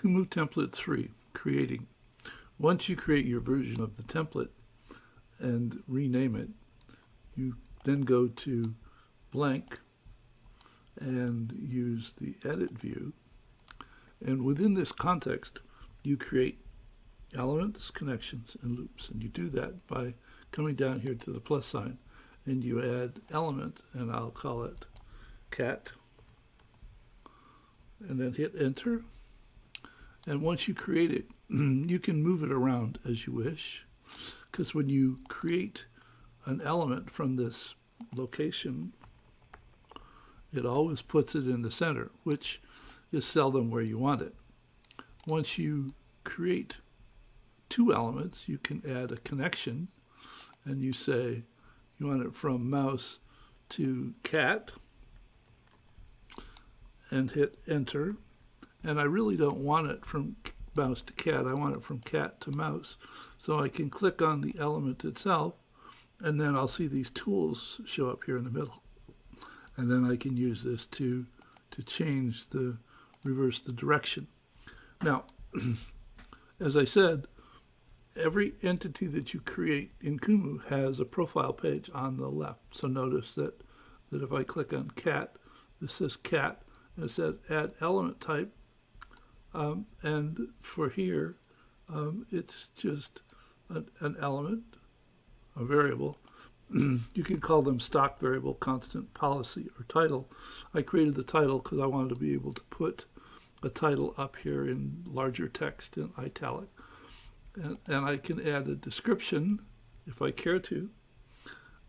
Kumu template 3, creating. Once you create your version of the template and rename it, you then go to blank and use the edit view. And within this context, you create elements, connections, and loops. And you do that by coming down here to the plus sign, and you add element, and I'll call it cat, and then hit enter. And once you create it, you can move it around as you wish, because when you create an element from this location, it always puts it in the center, which is seldom where you want it. Once you create two elements, you can add a connection, and you say you want it from mouse to cat, and hit enter. And I really don't want it from mouse to cat. I want it from cat to mouse. So I can click on the element itself, and then I'll see these tools show up here in the middle. And then I can use this to change reverse the direction. Now, as I said, every entity that you create in Kumu has a profile page on the left. So notice that if I click on cat, this says cat, and it says add element type. And for here, it's just an element, a variable. You can call them stock variable, constant, policy, or title. I created the title because I wanted to be able to put a title up here in larger text in italic. And I can add a description if I care to,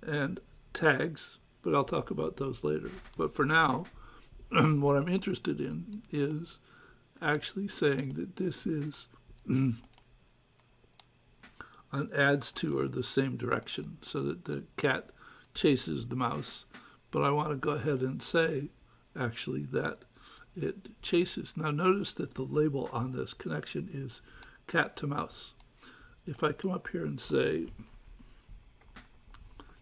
and tags, but I'll talk about those later. But for now, what I'm interested in is actually saying that this is an adds to or the same direction, so that the cat chases the mouse. But I want to go ahead and say actually that it chases. Now notice that the label on this connection is cat to mouse. If I come up here and say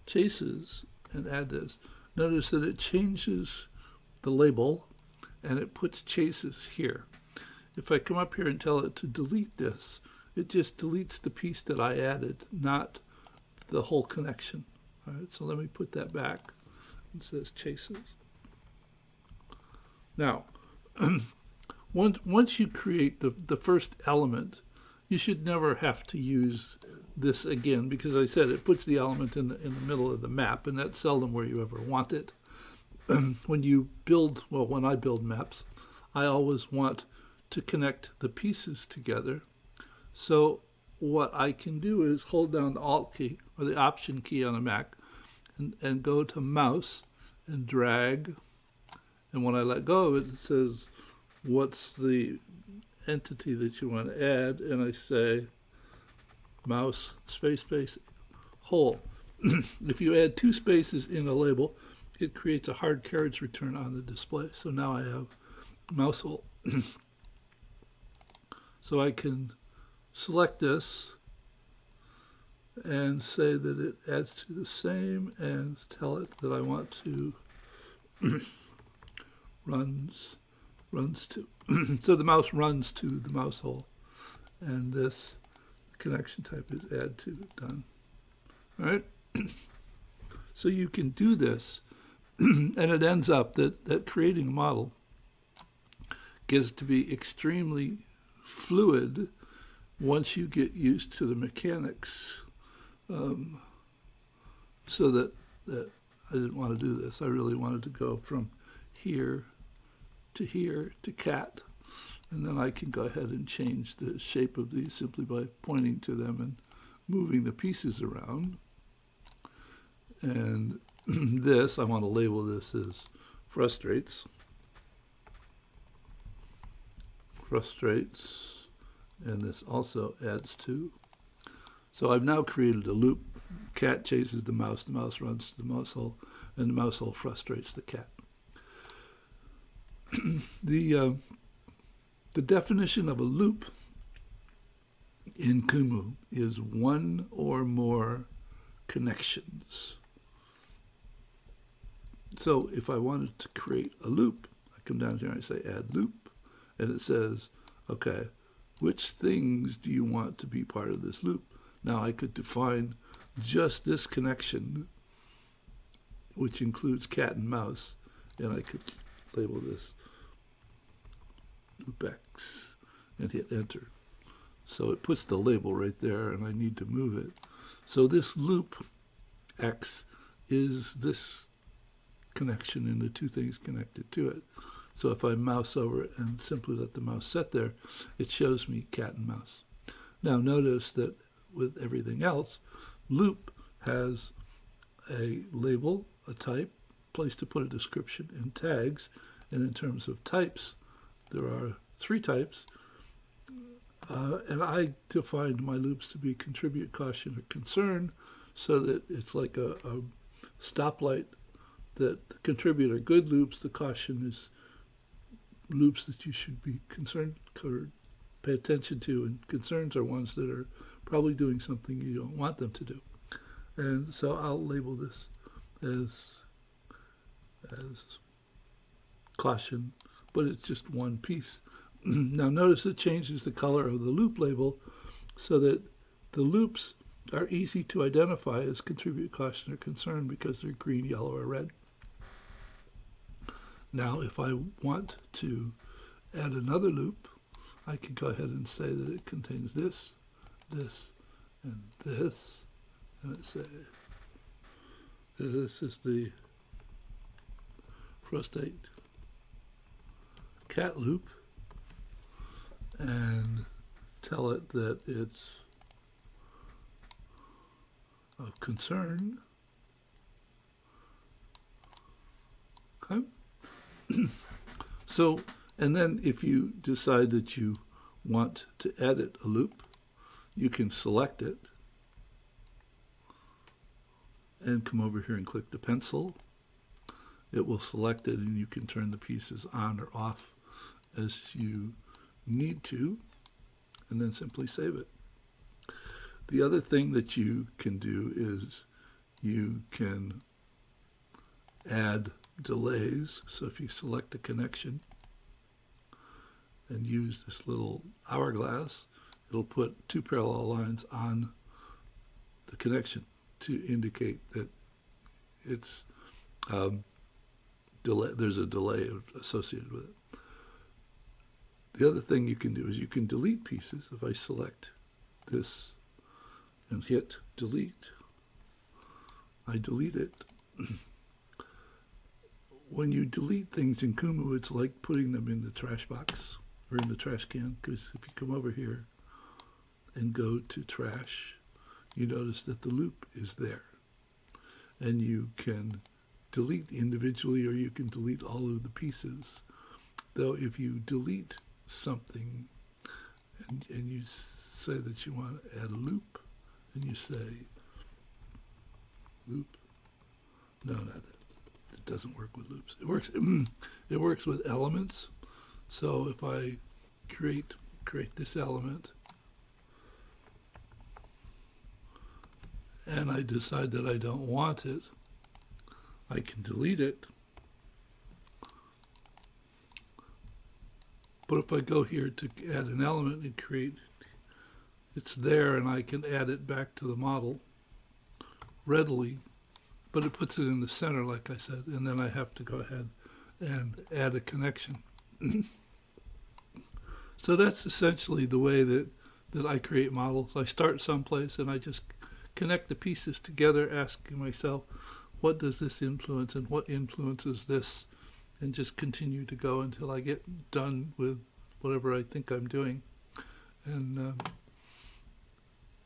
chases and add this, notice that it changes the label and it puts chases here. If I come up here and tell it to delete this, it just deletes the piece that I added, not the whole connection. All right, so let me put that back. It says chases. Now, once you create the first element, you should never have to use this again, because I said it puts the element in the middle of the map, and that's seldom where you ever want it. When you build, well, when I build maps, I always want to connect the pieces together. So what I can do is hold down the Alt key or the Option key on a Mac and go to mouse and drag. And when I let go of it, it says, what's the entity that you want to add? And I say mouse space hole. If you add two spaces in a label, it creates a hard carriage return on the display. So now I have mouse hole. So I can select this and say that it adds to the same and tell it that I want to runs to. So the mouse runs to the mouse hole, and this connection type is add to, done. All right. So you can do this, and it ends up that creating a model gets to be extremely fluid once you get used to the mechanics. So that I didn't want to do this. I really wanted to go from here to cat, and then I can go ahead and change the shape of these simply by pointing to them and moving the pieces around. And this, I want to label this as frustrates, and this also adds to. So I've now created a loop. Cat chases the mouse runs to the mouse hole, and the mouse hole frustrates the cat. The definition of a loop in Kumu is one or more connections. So if I wanted to create a loop, I come down here and I say add loop, and it says Okay, which things do you want to be part of this loop? Now I could define just this connection, which includes cat and mouse, and I could label this loop X and hit enter. So it puts the label right there, and I need to move it. So this loop X is this connection and the two things connected to it. So if I mouse over it and simply let the mouse sit there, it shows me cat and mouse. Now notice that with everything else, loop has a label, a type, place to put a description, and tags. And in terms of types, there are 3 types. And I defined my loops to be contribute, caution, or concern, so that it's like a stoplight. That the contribute are good loops, the caution is loops that you should be concerned or pay attention to, and concerns are ones that are probably doing something you don't want them to do. And so I'll label this as caution, but it's just one piece. Now notice it changes the color of the loop label so that the loops are easy to identify as contribute, caution, or concern because they're green, yellow, or red. Now if I want to add another loop, I can go ahead and say that it contains this, this, and this, and say this is the prostate cat loop, and tell it that it's of concern. Okay. So, and then if you decide that you want to edit a loop, you can select it and come over here and click the pencil. It will select it, and you can turn the pieces on or off as you need to, and then simply save it. The other thing that you can do is you can add delays. So if you select a connection and use this little hourglass, it'll put 2 parallel lines on the connection to indicate that it's there's a delay associated with it. The other thing you can do is you can delete pieces. If I select this and hit delete, I delete it. When you delete things in Kumu, it's like putting them in the trash box or in the trash can, because if you come over here and go to trash, you notice that the loop is there. And you can delete individually, or you can delete all of the pieces. Though if you delete something and you say that you want to add a loop, and you say loop, no, not that. It doesn't work with loops. It works with elements. So if I create this element, and I decide that I don't want it, I can delete it. But if I go here to add an element and create, it's there, and I can add it back to the model readily, but it puts it in the center, like I said, and then I have to go ahead and add a connection. So that's essentially the way that I create models. I start someplace and I just connect the pieces together, asking myself, what does this influence and what influences this, and just continue to go until I get done with whatever I think I'm doing. And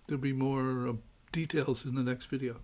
there'll be more details in the next video.